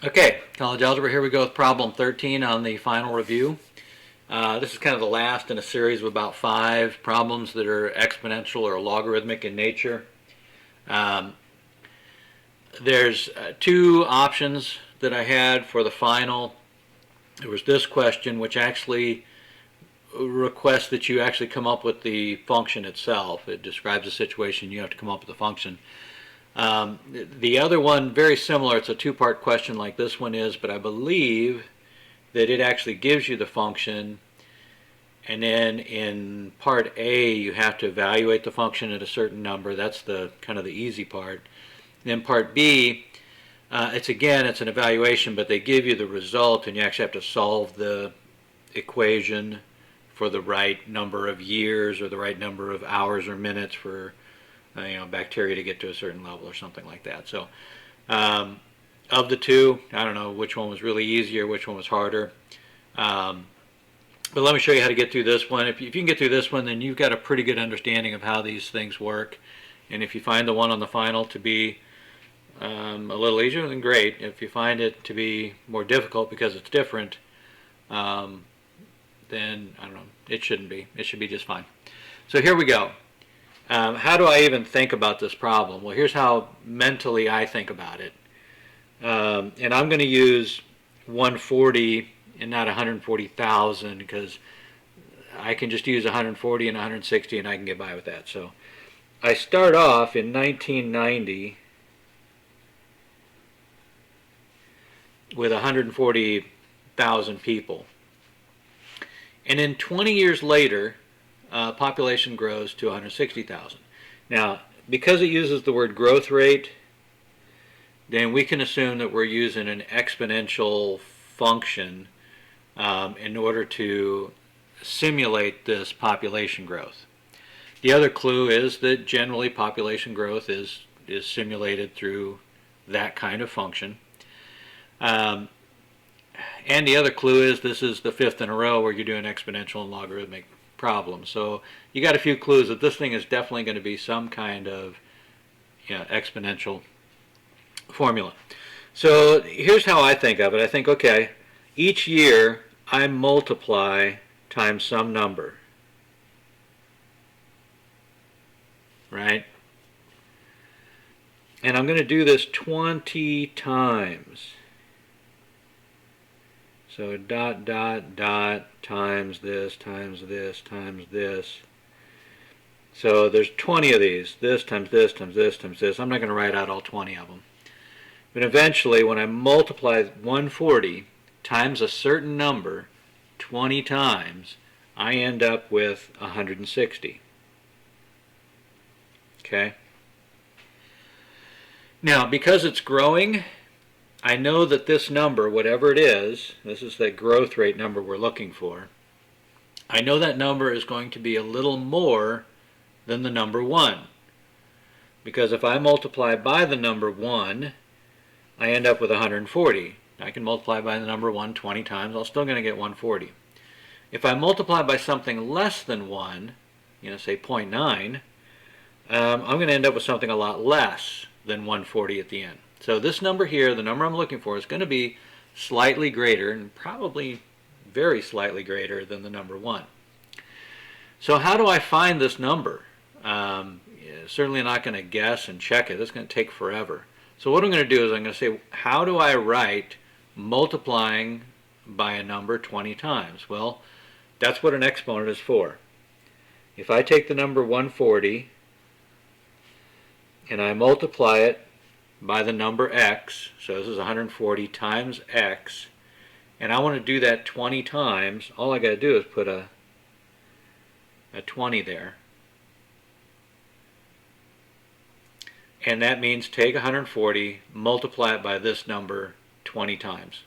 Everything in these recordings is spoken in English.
Okay, college algebra, here we go with problem 13 on the final review. This is kind of the last in a series of about 5 problems that are exponential or logarithmic in nature. Um, there's 2 options that I had for the final. There was this question, which actually requests that you actually come up with the function itself. It describes a situation, you have to come up with the function. The other one, very similar, it's a 2-part question like this one is, but I believe that it actually gives you the function, and then in part A you have to evaluate the function at a certain number. That's the kind of the easy part. And then part B, it's an evaluation, but they give you the result and you actually have to solve the equation for the right number of years or the right number of hours or minutes for bacteria to get to a certain level or something like that. So of the 2, I don't know which one was really easier, which one was harder. But let me show you how to get through this one. If you can get through this one, then you've got a pretty good understanding of how these things work. And if you find the one on the final to be a little easier, then great. If you find it to be more difficult because it's different, then I don't know, it shouldn't be. It should be just fine. So here we go. How do I even think about this problem? Well, here's how mentally I think about it. And I'm going to use 140 and not 140,000 because I can just use 140 and 160 and I can get by with that. So I start off in 1990 with 140,000 people. And then 20 years later, population grows to 160,000. Now, because it uses the word growth rate, then we can assume that we're using an exponential function in order to simulate this population growth. The other clue is that generally population growth is simulated through that kind of function. And the other clue is this is the 5th in a row where you're doing exponential and logarithmic problems. So you got a few clues that this thing is definitely going to be some kind of exponential formula. So here's how I think of it. I think, okay, each year I multiply times some number, right? And I'm going to do this 20 times. So dot, dot, dot, times this, times this, times this. So there's 20 of these. This times this, times this, times this. I'm not going to write out all 20 of them. But eventually, when I multiply 140 times a certain number 20 times, I end up with 160. Okay? Now, because it's growing, I know that this number, whatever it is, this is the growth rate number we're looking for, I know that number is going to be a little more than the number 1. Because if I multiply by the number 1, I end up with 140. I can multiply by the number 1 20 times, I'm still going to get 140. If I multiply by something less than 1, say 0.9, I'm going to end up with something a lot less than 140 at the end. So this number here, the number I'm looking for, is going to be slightly greater, and probably very slightly greater than the number 1. So how do I find this number? Certainly not going to guess and check it. It's going to take forever. So what I'm going to do is I'm going to say, how do I write multiplying by a number 20 times? Well, that's what an exponent is for. If I take the number 140 and I multiply it by the number x, so this is 140 times x, and I want to do that 20 times, all I got to do is put a 20 there. And that means take 140, multiply it by this number 20 times.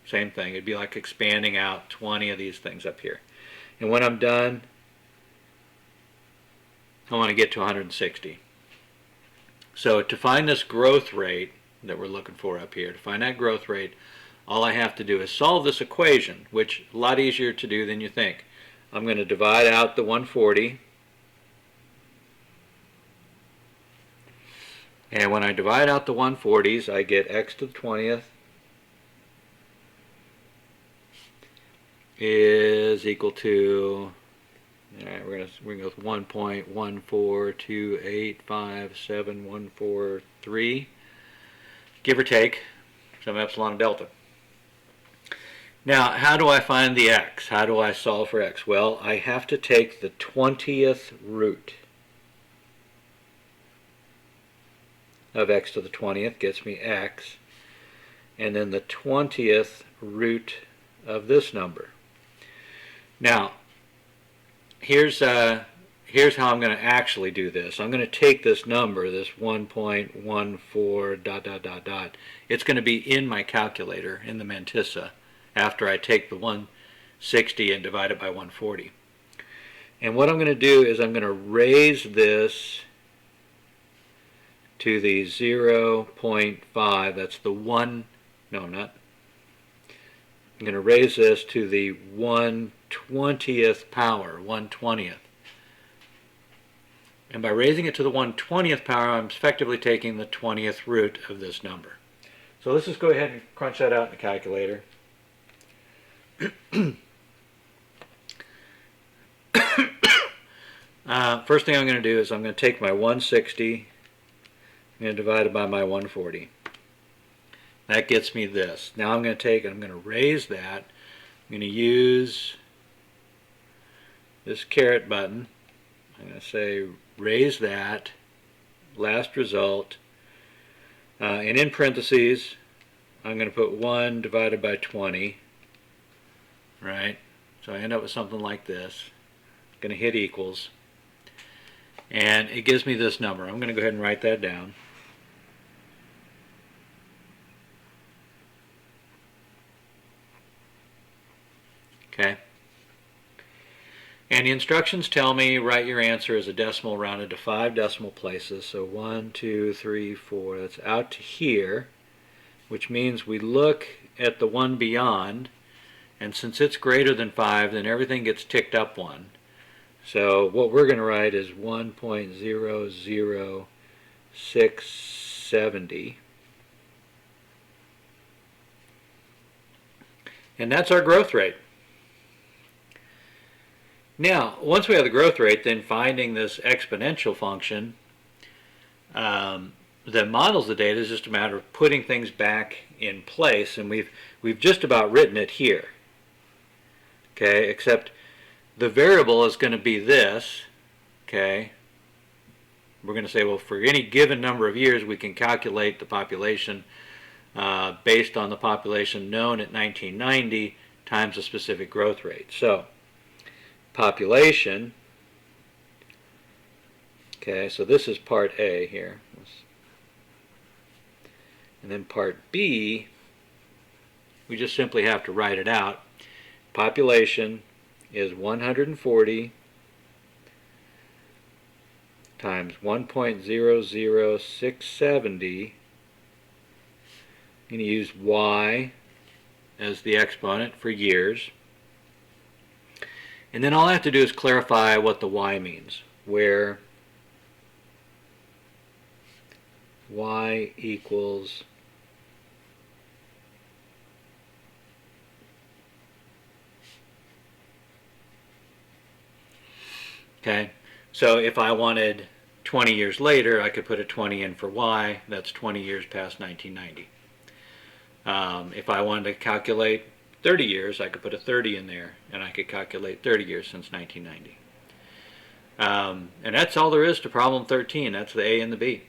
Same thing. It'd be like expanding out 20 of these things up here. And when I'm done, I want to get to 160. So to find this growth rate that we're looking for up here, to find that growth rate, all I have to do is solve this equation, which is a lot easier to do than you think. I'm going to divide out the 140. And when I divide out the 140s, I get x to the 20th is equal to, all right, we're gonna go with 1.142857143, give or take some epsilon and delta. Now, how do I find the x? How do I solve for x? Well, I have to take the 20th root of x to the 20th, gets me x, and then the 20th root of this number. Now, here's how I'm going to actually do this. I'm going to take this number, this 1.14 dot dot dot dot. It's going to be in my calculator in the mantissa after I take the 160 and divide it by 140. And what I'm going to do is I'm going to raise this to the 0.5. That's the one, no, not. I'm going to raise this to the 1/20th power, 1/20th. And by raising it to the 1/20th power, I'm effectively taking the 20th root of this number. So let's just go ahead and crunch that out in the calculator. First thing I'm going to do is I'm going to take my 160 and divide it by my 140. That gets me this. Now I'm going to raise that. I'm going to use this caret button. I'm going to say raise that, last result, and in parentheses I'm going to put 1 divided by 20, right? So I end up with something like this. I'm going to hit equals, and it gives me this number. I'm going to go ahead and write that down. Okay. And the instructions tell me write your answer as a decimal rounded to 5 decimal places. So 1, 2, 3, 4. That's out to here, which means we look at the one beyond, and since it's greater than 5, then everything gets ticked up 1. So what we're going to write is 1.00670. And that's our growth rate. Now, once we have the growth rate, then finding this exponential function that models the data is just a matter of putting things back in place, and we've just about written it here. Okay, except the variable is going to be this. Okay, we're going to say, well, for any given number of years, we can calculate the population based on the population known at 1990 times a specific growth rate. So population, okay, so this is part A here, and then part B, we just simply have to write it out. Population is 140 times 1.00670. I'm going to use y as the exponent for years. And then all I have to do is clarify what the y means, where y equals okay, so if I wanted 20 years later, I could put a 20 in for y. That's 20 years past 1990. If I wanted to calculate 30 years, I could put a 30 in there, and I could calculate 30 years since 1990. And that's all there is to problem 13. That's the A and the B.